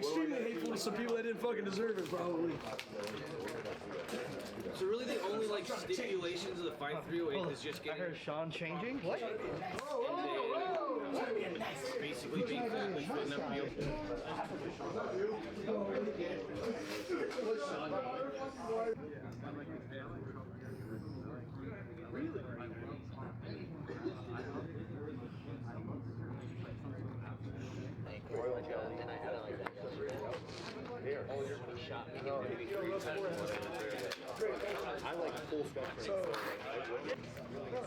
extremely hateful to some people that didn't fucking deserve it, probably. So really the only like stipulations of the 5-308 is just getting... I heard Sean changing? What? Basically being fully fit enough to be And I had it like that. Oh, you're shot me maybe 3 times. I like full spectrum.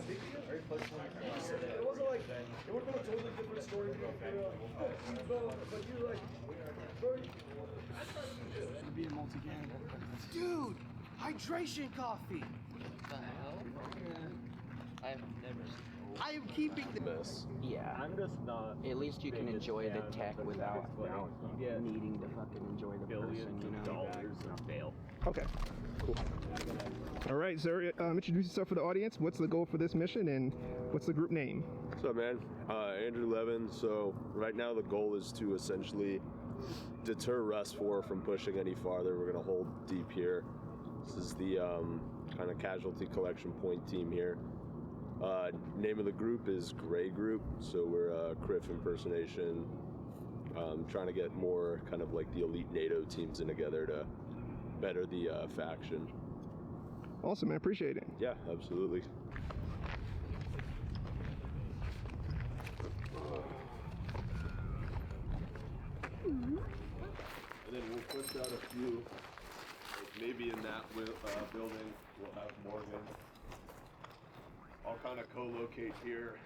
It wasn't like, it would have been a totally different story. But you're like, to be a multi-gang. Dude, hydration coffee. What the hell? I've never seen. I am keeping the best. Yeah. I'm just not. At least you can enjoy the tech without needing to fucking enjoy the person, you know. Dollars and fail. Okay. Cool. All right, sir. Introduce yourself for the audience. What's the goal for this mission, and what's the group name? What's up, man? Andrew Levin. So right now the goal is to essentially deter Rust 4 from pushing any farther. We're gonna hold deep here. This is the kind of casualty collection point team here. Name of the group is Gray Group, so we're Criff impersonation, trying to get more kind of like the elite NATO teams in together to better the faction. Awesome, man. Appreciate it. Yeah, absolutely. And then we'll push out a few, like maybe in that building we'll have Morgan. I'll kind of co-locate here.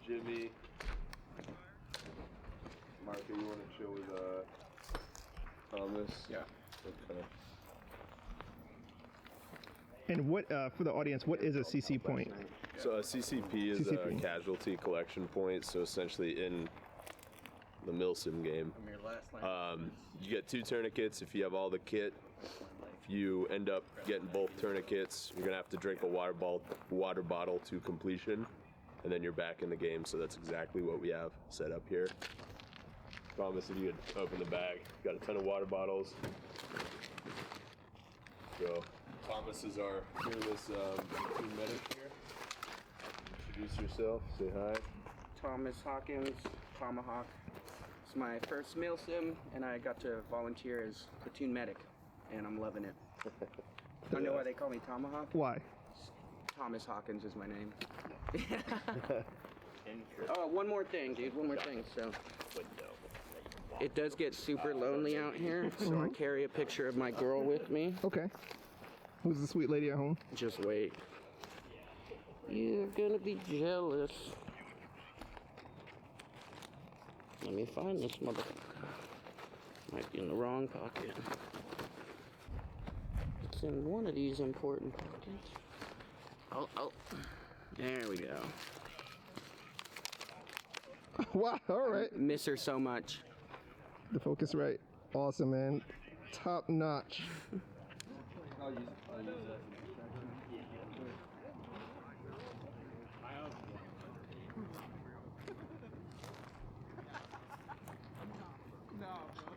Jimmy, Marco, you want to chill with Thomas? Yeah. Okay. And what, for the audience, what is a CC point? So a CCP is a casualty collection point. So essentially in the Milsim game, you get 2 tourniquets if you have all the kit. If you end up getting both tourniquets, you're gonna have to drink a water bottle to completion, and then you're back in the game. So that's exactly what we have set up here. Promise if you could open the bag, got a ton of water bottles. So Thomas is our fearless team medic here. Introduce yourself, say hi. Thomas Hawkins, Tomahawk. It's my first Milsim, and I got to volunteer as platoon medic, and I'm loving it. Don't know why they call me Tomahawk? Why? Thomas Hawkins is my name. Oh, one more thing, dude. One more thing. So, it does get super lonely out here, so I carry a picture of my girl with me. Okay. Who's the sweet lady at home? Just wait. You're gonna be jealous. Let me find this motherfucker. Might be in the wrong pocket. It's in one of these important pockets. Oh. There we go. Wow, alright. Miss her so much. The focus right. Awesome, man. Top notch. I'll use that. No, bro.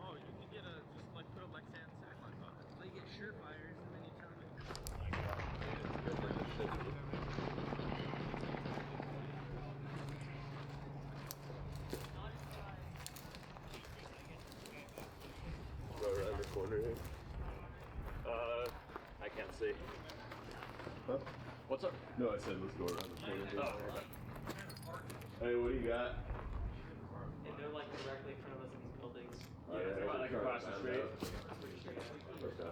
Oh, you can get a, just like put a Lexan sack on top. So you get surefires and then you turn it. Go around the corner here. I can't see. Huh? What's up? No, I said let's go around the corner here. Oh, okay. Hey, what do you got? And they're like directly in front of us in these buildings. Oh, yeah, About like across the street. Pretty straight out. Okay.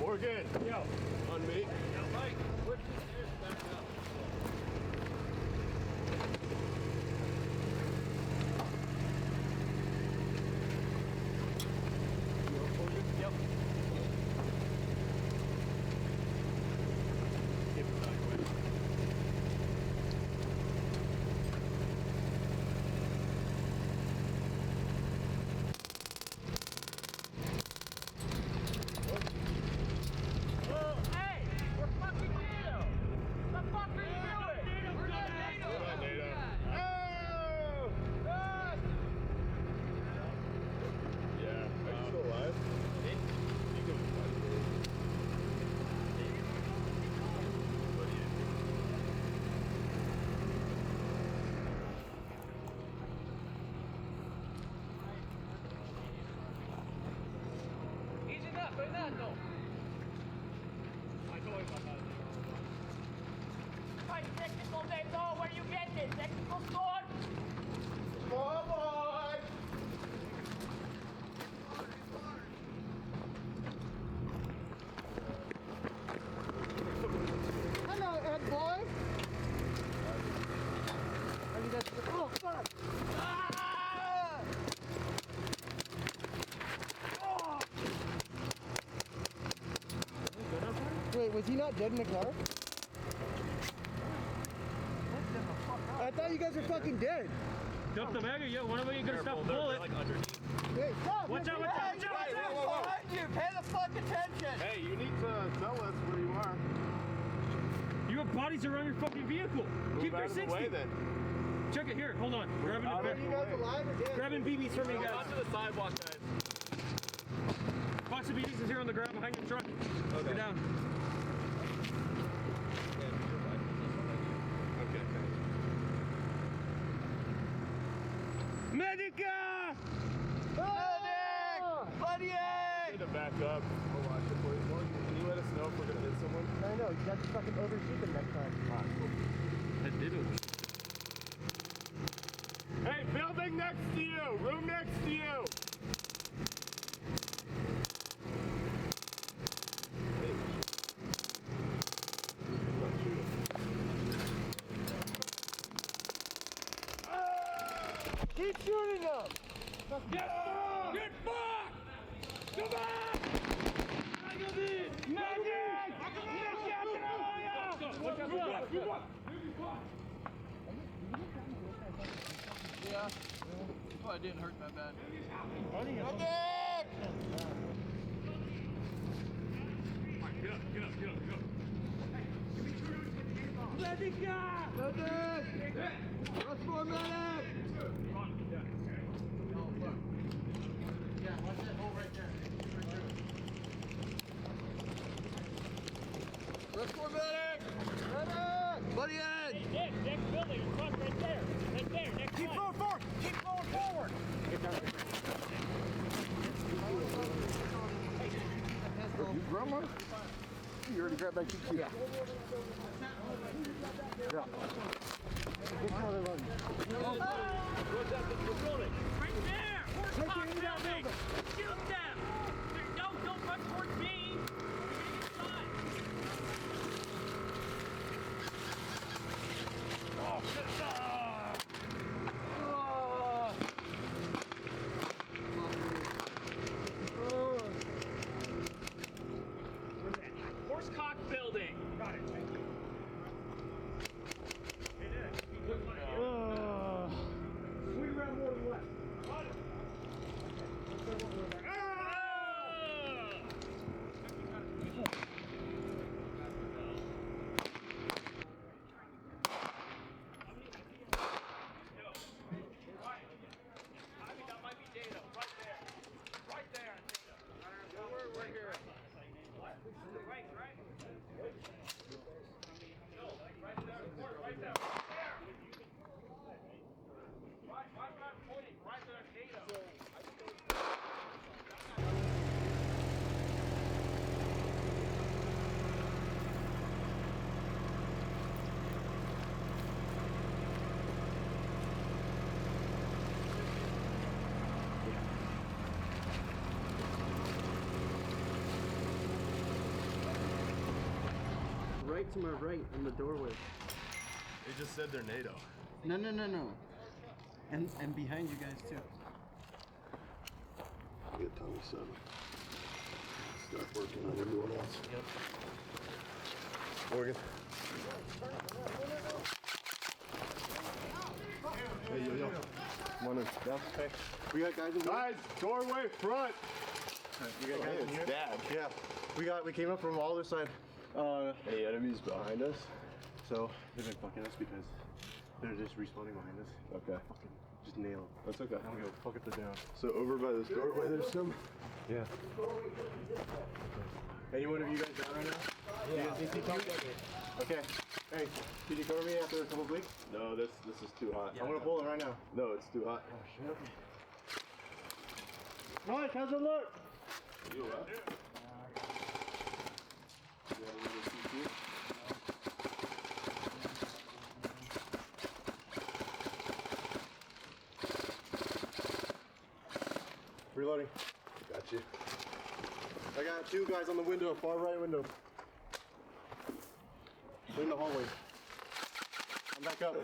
Morgan! Yo! On me? Yo, Mike, whip the stairs back up. Yep. was he not dead in the car? I thought you guys were fucking dead. Dump the bag, yo. When are we gonna stop the bullet? Hey, stop! Watch out, watch out, watch out, watch out! Behind you! Pay the fuck attention! Hey, you need to tell us where you are. You have bodies around your fucking vehicle. Keep Move out of the 360. way then. Check it here. Hold on. Grabbing Are you guys alive or dead? grabbing BBs from you guys. to the sidewalk, guys. Box of BBs is here on the ground behind your truck. Okay. You're down. Okay, thanks. Medica! Medic! Buddy! Need to back up. I'll watch it for you. Can you let us know if we're gonna hit someone? I know, you have to fucking overshoot them next time. I did it. Hey, building next to you! Room next to you! Keep shooting them! Get back! Get back! Come back! Medic! Yeah. Oh, it didn't hurt that bad. Get up, get up, get up, get up. Medica! Medic! Rush for medic! Yeah, watch that hole right there. Rush for medic! Medic! Buddy Ed! Hey, next building, front right there. Right there, next Keep going forward! Keep going forward! You grandma? You already grabbed that key. Yeah. Yeah. Right there! Horsecock building! Shoot them! Don't run towards me! We're gonna get shot! Oh, shit! Where's that? Horsecock building! Got it. Swing around more to the left. Right to my right in the doorway. They just said they're NATO. No. And behind you guys too. Get Tommy 7. Start working on everyone else. Yep. Morgan. Hey, yo. Come on in. Yeah. Hey. We got guys in here. Guys, doorway front. You got guys in here? Dad. Yeah. We came up from all other side. Any enemies behind us? So they've been fucking us because they're just respawning behind us. Okay. Fucking just nail them. That's okay. I don't give a fuck if they're down. So over by this doorway, there's some. Yeah. Any one of you guys down right now? Yeah. You guys need CQ? Okay. Hey, could you cover me after a couple of weeks? No, this is too hot. I'm gonna pull it right now. No, it's too hot. Oh shit. Mike, how's it look? You what? You want a little CQ? Reloading. Got you. I got two guys on the window, far right window. They're in the hallway. I'm back up.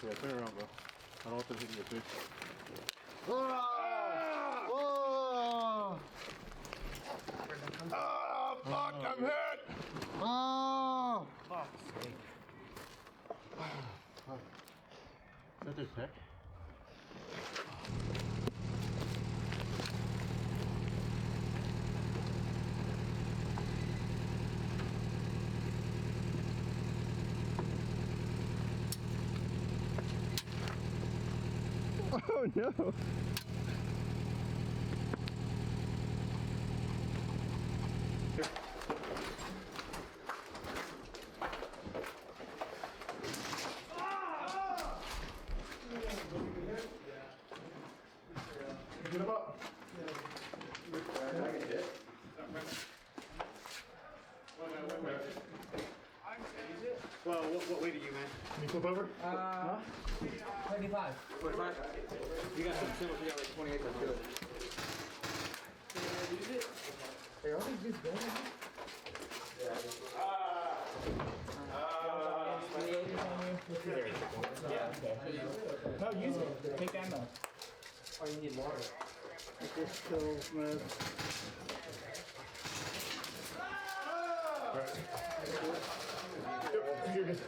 Yeah, turn around, bro. I don't want them hitting your face. Oh! Oh, fuck, I'm hit! Oh! Fuck's sake. Is that their pick? Oh no! Get him up. Well, what weight are you, man? Can you flip over? 25. 25? You got some similar, you got like 28, let's do it. Hey, are these dudes going? No, use it. Take that now. Oh, you need water. This kills, man. Yep, you're good.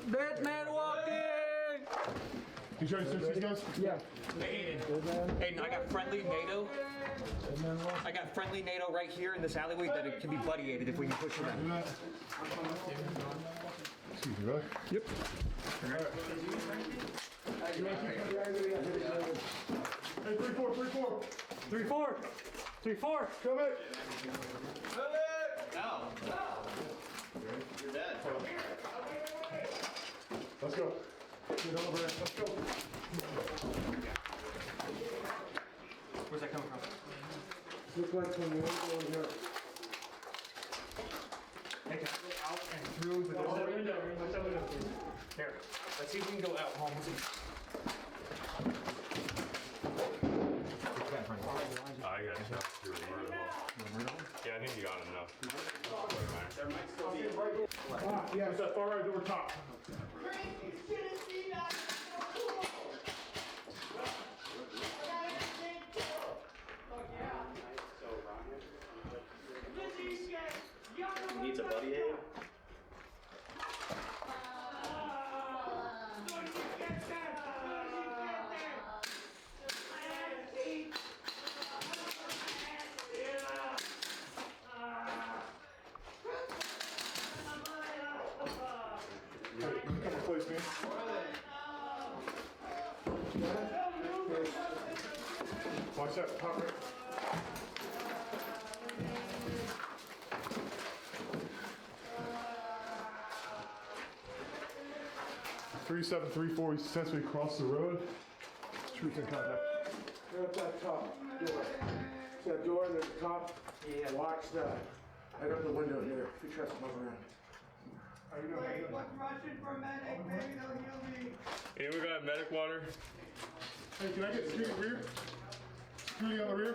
Batman walking! You trying to search these guys? Yeah. Aiden, I got friendly NATO. I got friendly NATO right here in this alleyway that it can be buddy-aided if we can push it in. Excuse me, really? Yep. Hey, 3-4, 3-4. 3-4. 3-4. Come in. No. You're dead. Let's go. Get over here. Let's go. Where's that coming from? Looks like from the window in here. Hey, can I go out and through the door? Here. Let's see if we can go out, Holmes. I got shot through the murder hole. Yeah, I think you got enough. Yeah, it's that far right door top. Needs a buddy aid. Please, man. Watch that top right. Three 734. We successfully crossed the road. Troops in contact. They're at that top door. It's that door and there's the top. Yeah. Watch that. I got the window here. If you trust them over around. How you doing? Wait, what's Russian for medic? Maybe they'll heal me. Anyone got medic water? Hey, can I get security rear? Security on the rear?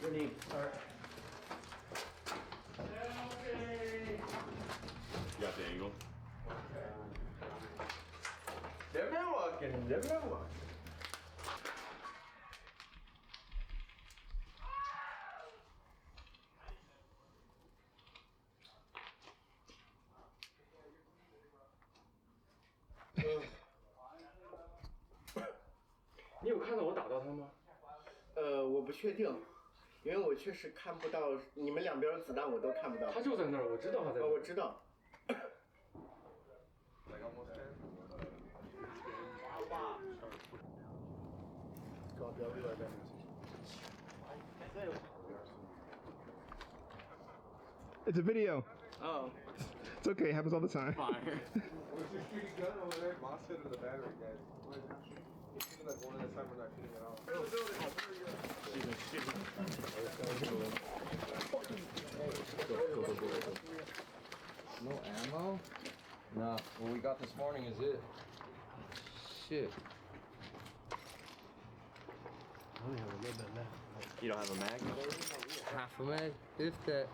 Grenade. Alright. You got the angle? They're not walking, they're not walking.你有看到我打到他吗？我不确定，因为我确实看不到你们两边的子弹，我都看不到。他就在那儿，我知道他在那儿。我知道。It's a video. Oh. It's okay. It happens all the time. Fire. Where's your shooting gun over there? Moss hit or the battery, guys? He's shooting like one at a time, we're not shooting at all. No ammo? Nah, what we got this morning is it. Shit. I only have a little bit left. You don't have a mag? Half a mag? If that.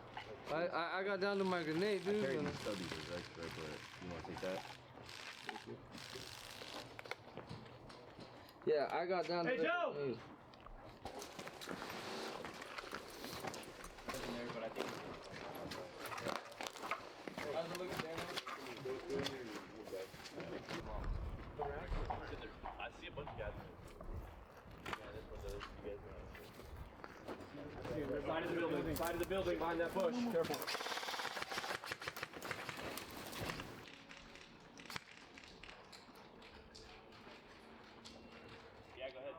I got down to my grenade, dude. Carry these stubbies as extra, but you want to take that? Yeah, I got down to Hey, the Joe! grenade. How's it looking, Daniel? I see a bunch of guys. Side of the building, side of the building, behind that bush. Careful. Yeah, go ahead.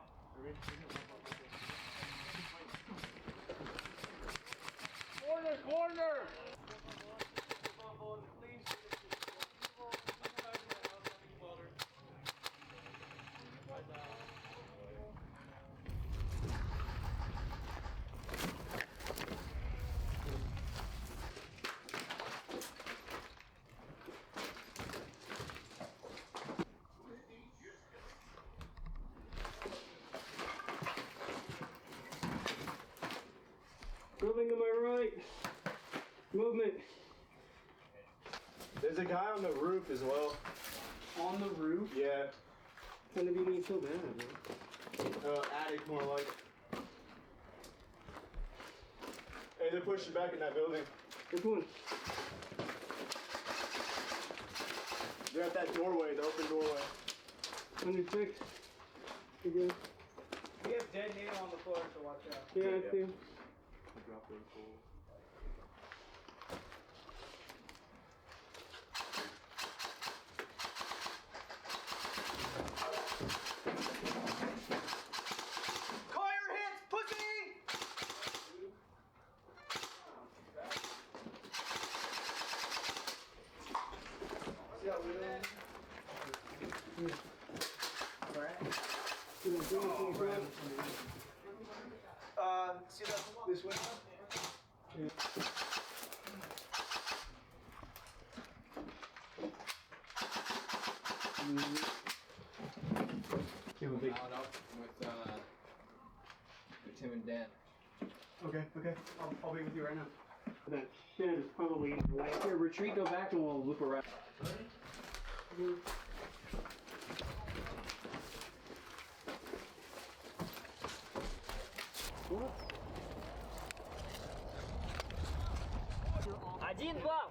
Corner, corner! Building to my right. Movement. There's a guy on the roof as well. On the roof? Yeah. Kind of being so bad, man. Attic more like. Hey, they're pushing back in that building. Which one? They're at that doorway, the open doorway. 106. You good? We have dead NATO on the floor, so watch out. Yeah, I see him. Fire hits, pussy! See how we see that this way? Out up with Tim and Dan. Okay, I'll be with you right now. That shed is probably right here. Retreat, go back, and we'll loop around. Один, два!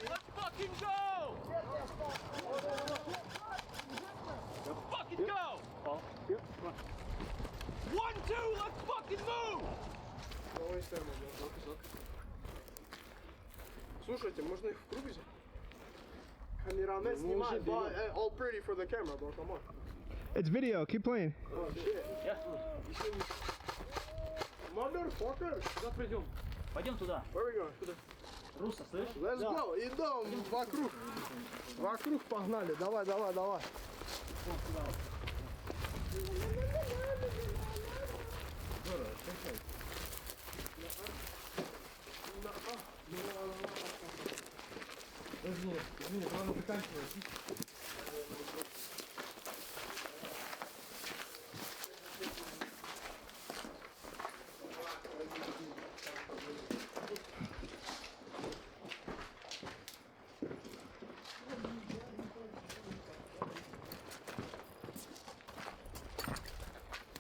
Let's fucking go! Let's fucking go! 1, 2, let's fucking move! Слушайте, можно их в круг взять? Камерамен снимает, but all pretty for the camera, bro, come on. It's video. Keep playing. Oh shit. Yeah. Motherfucker. Куда придем? Пойдем туда. Where we going? Куда? Руса, слышь? Let's go, идем вокруг. Вокруг погнали, давай. Извини, правильно заканчиваешь.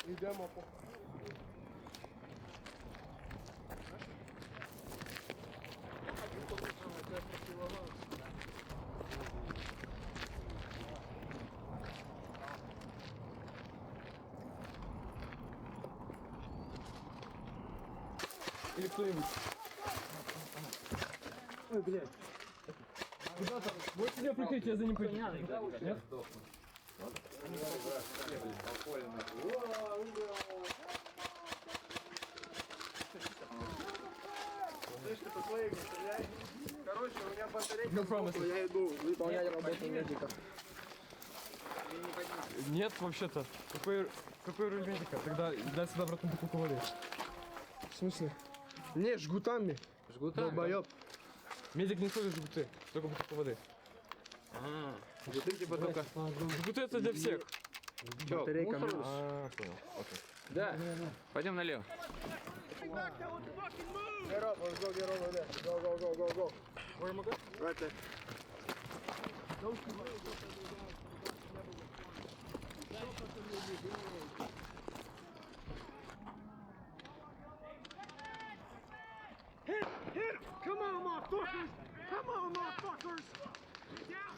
Идем, опа. Или кто-нибудь. Ой, блядь. Ребята, вот тебе прикрытие, я за ним пойду. Нет? Слышь, ты по своей не стреляй. Короче, у меня батарейка No promises. сдохла, я иду выполнять работу медика. Нет, вообще-то. Какой роль медика? Тогда дай сюда обратно бутылку воды. В смысле? Не, жгутами. Жгутами? Долбоёб. Медик не ходит в жгуты, только бутылку воды. Жгуты типа только. Жгуты это для всех. Батарейка минус. Понял. Окей. Да. Пойдем налево. back, tell him to fucking move! Get up, let's go get over there. Go, go, go, go, go. Where am I going? Right there. Hit him! Come on, motherfuckers! Come on, motherfuckers! Down!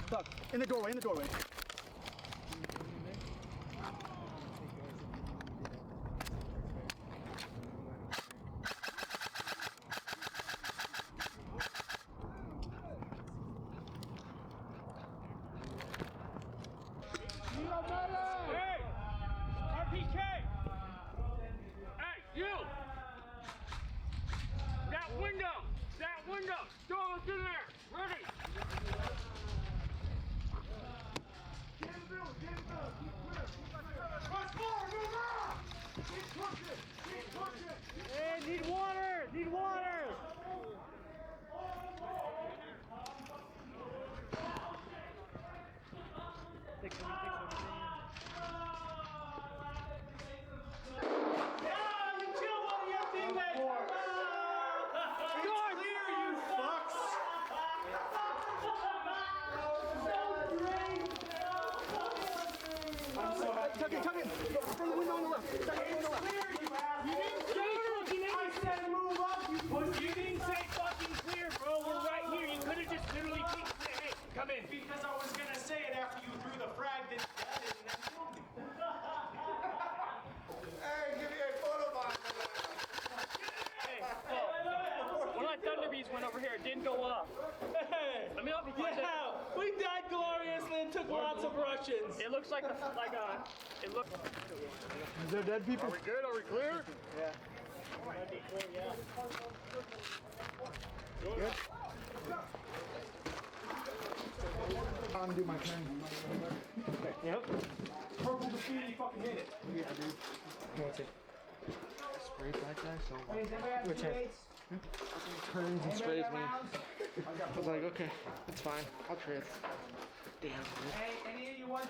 Fuck. In the doorway, in the doorway. Hey! RPK! Hey, you! That window! That window! Throw us in there! Ready! Hey, need water! Need water! Tuck in, tuck in. From the window on the left. Tuck in the window on the left. You didn't say fucking clear, bro. We're right here. You could have just literally kicked it. Hey, come in. Because I was gonna say it after you threw the frag that and then killed me. Hey, give me a photo bomb. Hey, one of my Thunder Bees went over here. It didn't go off. Let me know if you find it. We died gloriously and took lots of Russians. It looks like it looks. Is there dead people? Are we good? Are we clear? Yeah. Good? I'm gonna do my turn. Yep. Purple graffiti, you fucking hit it. Yeah, dude. What's it? Sprays like that, so. Which hand? Turns and sprays, man. I was like, okay, it's fine. I'll trade. Damn, dude. Hey, any of you want to?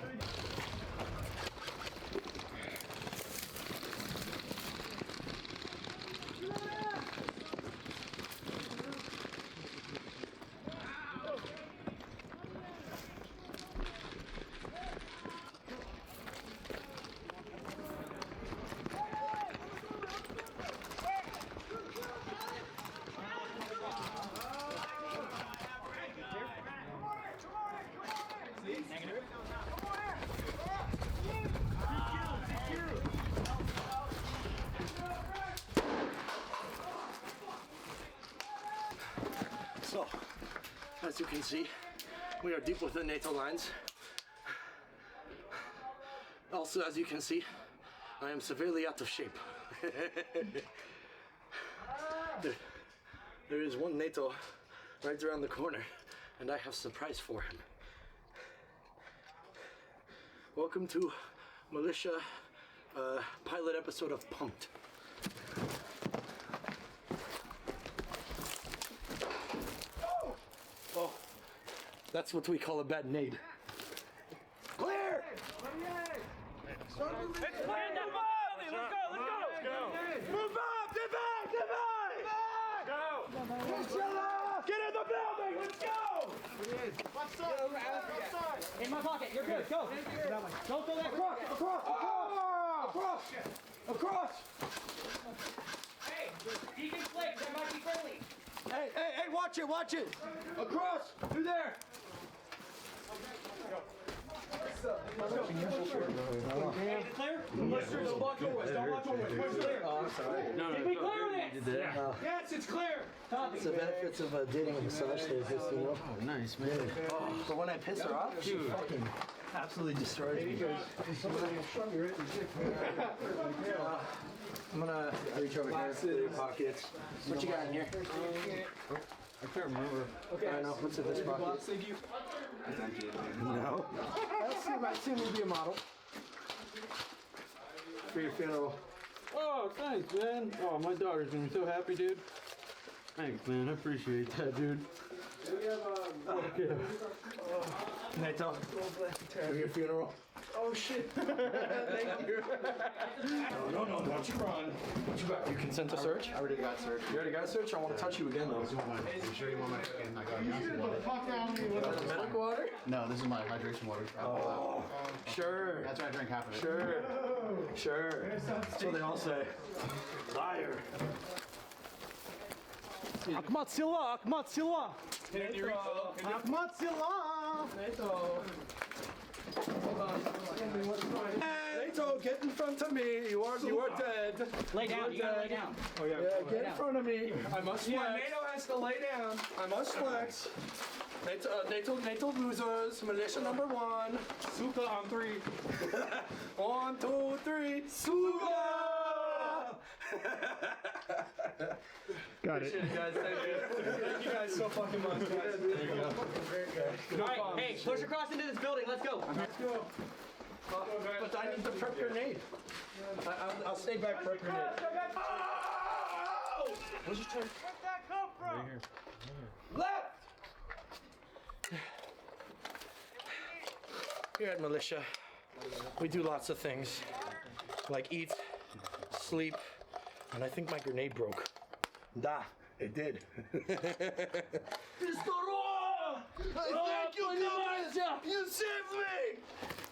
So, as you can see, we are deep within NATO lines. Also, as you can see, I am severely out of shape. There is one NATO right around the corner, and I have a surprise for him. Welcome to Militia pilot episode of Pumped. Oh, that's what we call a bad nade. Clear! Let's play in that building. Let's go. Move up! Get back! Get back! Go! Get in the building! Let's go! Left side! In my pocket, you're good, go! Don't go that cross! Across! Hey, Deacon Flake, that might be friendly! Hey, watch it! Across! Through there! Hey, is it clear? Push through, don't block doorways, push clear! Oh, I'm sorry. Did we clear this? Yes, it's clear! Copy. It's the benefits of dating a massage therapist, you know? Oh, nice, man. But when I piss her off, she fucking absolutely destroys me. I'm gonna reach over here to your pockets. What you got in here? I can't remember. Okay. I don't know. What's in this pocket? No. That seems to be a model. For your funeral. Oh, thanks, man. Oh, my daughter's gonna be so happy, dude. Thanks, man. I appreciate that, dude. NATO. For your funeral. Oh shit. Thank you. No, don't you run. What you got? You consent to search? I already got searched. You already got search? I want to touch you again though. You sure you want my fucking, I got Medical water? No, this is my hydration water. Oh, sure. That's why I drank half of it. Sure. That's what they all say. Liar. Ahmad Silla. Ahmad Silla. Ahmad Silla. NATO, get in front of me. You are dead. Lay down. You gotta lay down. Oh yeah. Get in front of me. I must flex. Yeah, NATO has to lay down. I must flex. NATO losers. Militia number 1. Suka on 3. 1, 2, 3. Suka. Got it. Guys, thank you guys so fucking much, guys. There you go. No All problem. right, hey, push across into this building. Let's go. Let's go. But I need the prep grenade. I'll stay back prep grenade. Where's your turn? Where'd that come from? Right here. Left! Here at Militia, we do lots of things. Like eat, sleep, and I think my grenade broke. Da, it did. Thank you, Militia! You saved me!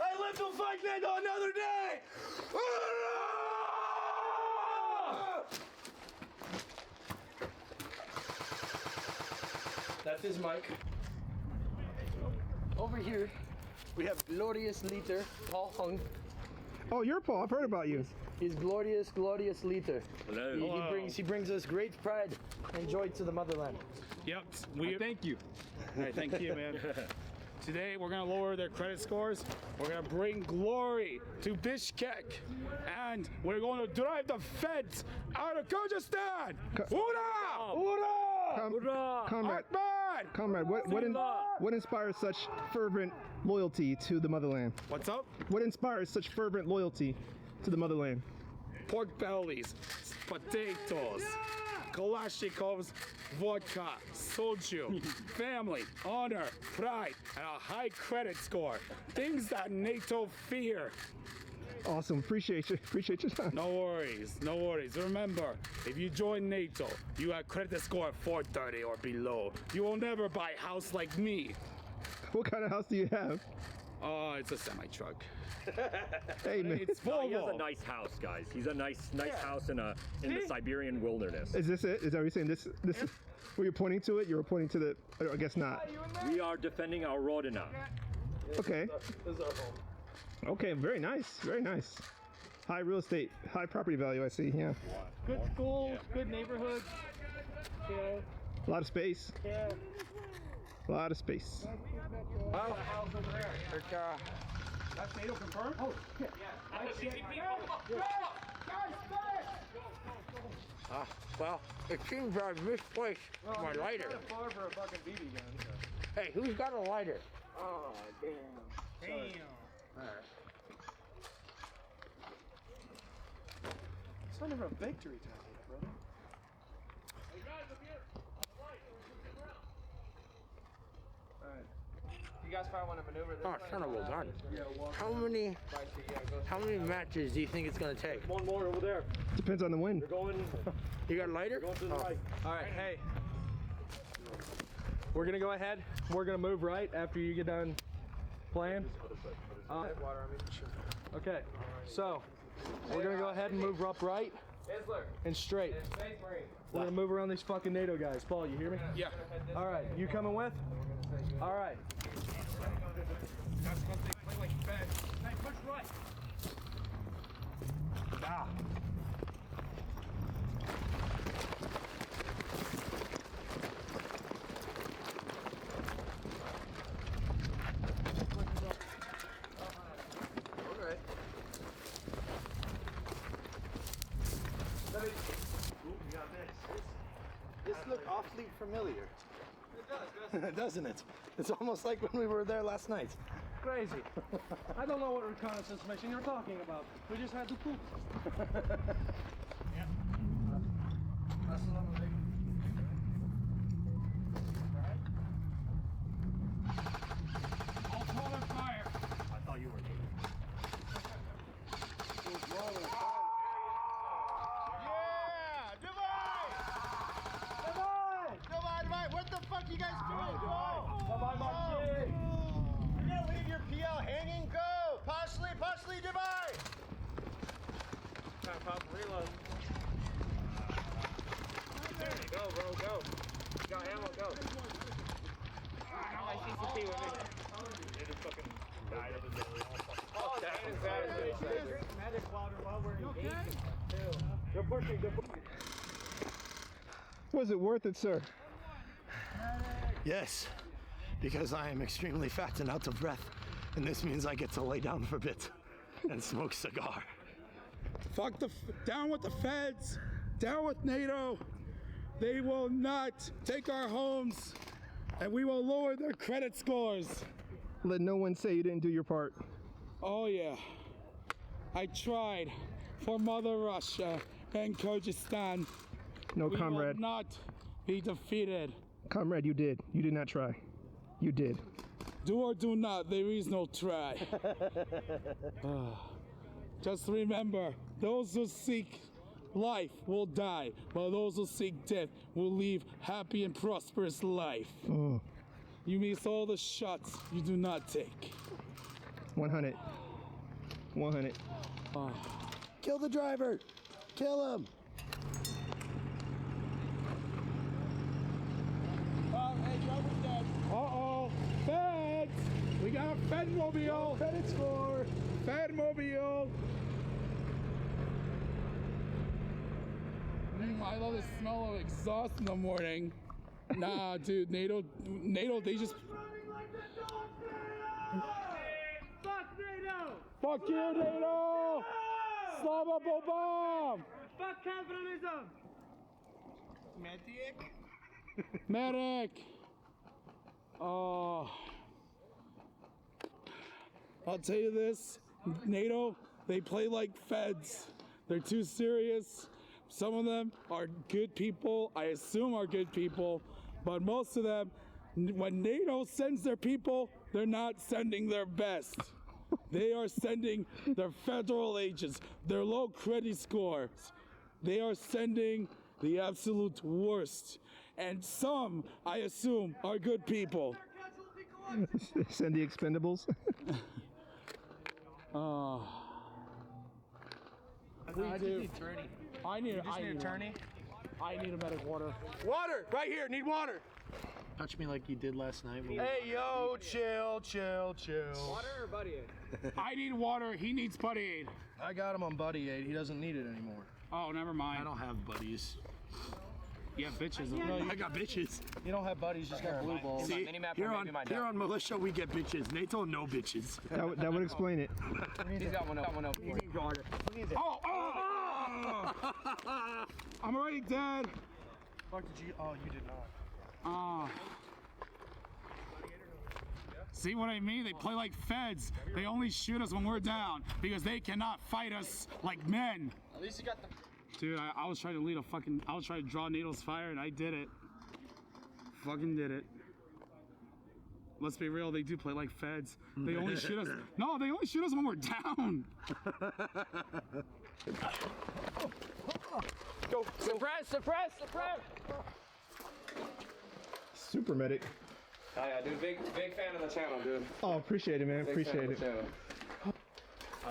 I live to fight NATO another day! That's his mic. Over here, we have glorious leader, Paul Hung. Oh, you're Paul. I've heard about you. He's glorious leader. Hello. He brings us great pride and joy to the motherland. Yep. Thank you. All right, thank you, man. Today we're gonna lower their credit scores. We're gonna bring glory to Bishkek, and we're going to drive the feds out of Kyrgyzstan. Hoorah! Comrade, what inspires such fervent loyalty to the motherland? What's up? What inspires such fervent loyalty to the motherland? Pork bellies, potatoes, Kalashnikovs, vodka, soju, family, honor, pride, and a high credit score. Things that NATO fear. Awesome. Appreciate your time. No worries. Remember, if you join NATO, you have credit score of 430 or below. You will never buy a house like me. What kind of house do you have? Oh, it's a semi-truck. Hey, man. It's Volvo. He has a nice house, guys. He's a nice house in the Siberian wilderness. Is this it? Is that what you're saying? This is, were you pointing to it? You were pointing to the, I guess not. We are defending our Rodina. Okay. This is our home. Okay, very nice. High real estate, high property value, I see, yeah. Good schools, good neighborhoods. Yeah. A lot of space. Yeah. A lot of space. The house over there. That's NATO confirmed? Oh, shit. Well, it seems I've misplaced my lighter. Far for a fucking BB gun. So. Hey, who's got a lighter? Oh, damn. Damn. Alright. It's not even a victory tactic, brother. Hey guys, up here. Alright. You guys probably want to maneuver this way. Oh, son of a gun. Yeah, How many matches do you think it's gonna take? One more over there. Depends on the wind. We're going. You got a lighter? Going to the right. Alright, hey. We're gonna go ahead. We're gonna move right after you get done playing. Okay, so we're gonna go ahead and move up right and straight. We're gonna move around these fucking NATO guys. Paul, you hear me? Yeah. All right, you coming with? All right. That's one thing. Play like a bad. Hey, push right. Ah. This look awfully familiar. It does, doesn't it? It's almost like when we were there last night. Crazy. I don't know what reconnaissance mission you're talking about. We just had to poop. Yeah. you guys doing? Go! Come on, Marcin! You're gonna leave your PL hanging? Go! Partially divide! Pop, reload. Go, bro, go. You got ammo, go. I CCP with me. They just fucking died of the Oh, that is bad. Medic water while we're engaging. They're pushing. Was it worth it, sir? Yes, because I am extremely fat and out of breath, and this means I get to lay down for a bit and smoke a cigar. Fuck down with the feds, down with NATO. They will not take our homes, and we will lower their credit scores. Let no one say you didn't do your part. Oh yeah, I tried for Mother Russia and Kyrgyzstan. No, we comrade. will not be defeated. Comrade, you did. You did not try. You did. Do or do not, there is no try. Just remember, those who seek life will die, while those who seek death will live happy and prosperous life. Oh. You miss all the shots you do not take. 100. 100. Kill the driver! Kill him! Uh-oh, feds! We got a Fedmobile! Credit score! Fedmobile! I love the smell of exhaust in the morning. Nah, dude, NATO, they just... Fuck NATO! Fuck you, NATO! Slava Bobam! Fuck capitalism! Medic! Oh. I'll tell you this, NATO, they play like feds. They're too serious. Some of them are good people, I assume are good people, but most of them, when NATO sends their people, they're not sending their best. They are sending their federal agents, their low credit scores. They are sending the absolute worst. And some, I assume, are good people. Send the expendables. I need an attorney. I need a medic water. Water! Right here, need water! Touch me like you did last night. Hey, yo, chill. Water or buddy aid? I need water, he needs buddy aid. I got him on buddy aid. He doesn't need it anymore. Oh, never mind. I don't have buddies. You have bitches. No, I got bitches. You don't have buddies, you just got blue balls. See, here on Militia, we get bitches. NATO, no bitches. That would explain it. He's got one up. You need water. Oh! I'm already dead. Fuck, did you? Oh, you did not. See what I mean? They play like feds. They only shoot us when we're down because they cannot fight us like men. At least you got the... Dude, I was trying to lead I was trying to draw NATO's fire and I did it. Fucking did it. Let's be real, they do play like feds. They only shoot us. No, they only shoot us when we're down. Go. Suppress! Super medic. Oh yeah, dude, big fan of the channel, dude. Oh, appreciate it, man. Appreciate it. Channel. Oh,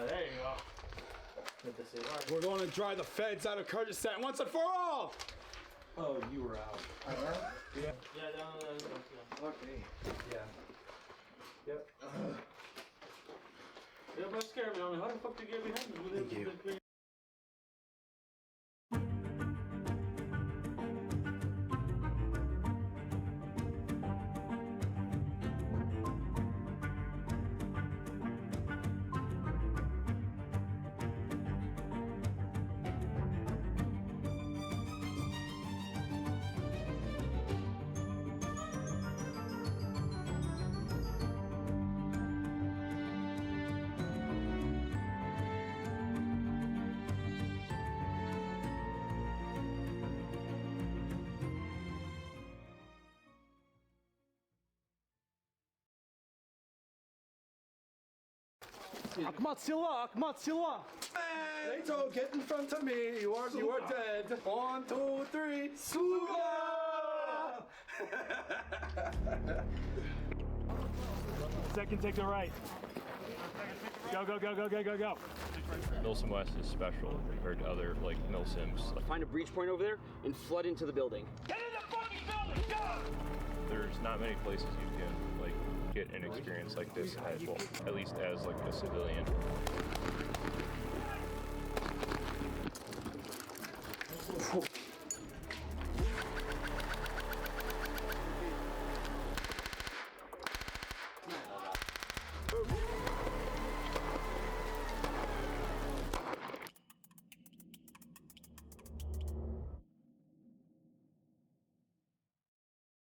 there you go. We're going to drive the feds out of Kyrgyzstan once and for all. Oh, you were out. Yeah, no. Okay. Yeah. Yep. Yeah, but scared me. I mean, how the fuck did you get behind me? Thank you. Akmat Silla! NATO, get in front of me. You are dead. 1, 2, 3. Suga! Second, take the right. Go, go, go, go, go, go, go. Milsim West is special compared to other like Milsims. Find a breach point over there and flood into the building. Get in the fucking building! Go! There's not many places you can like get an experience like this at least as like a civilian.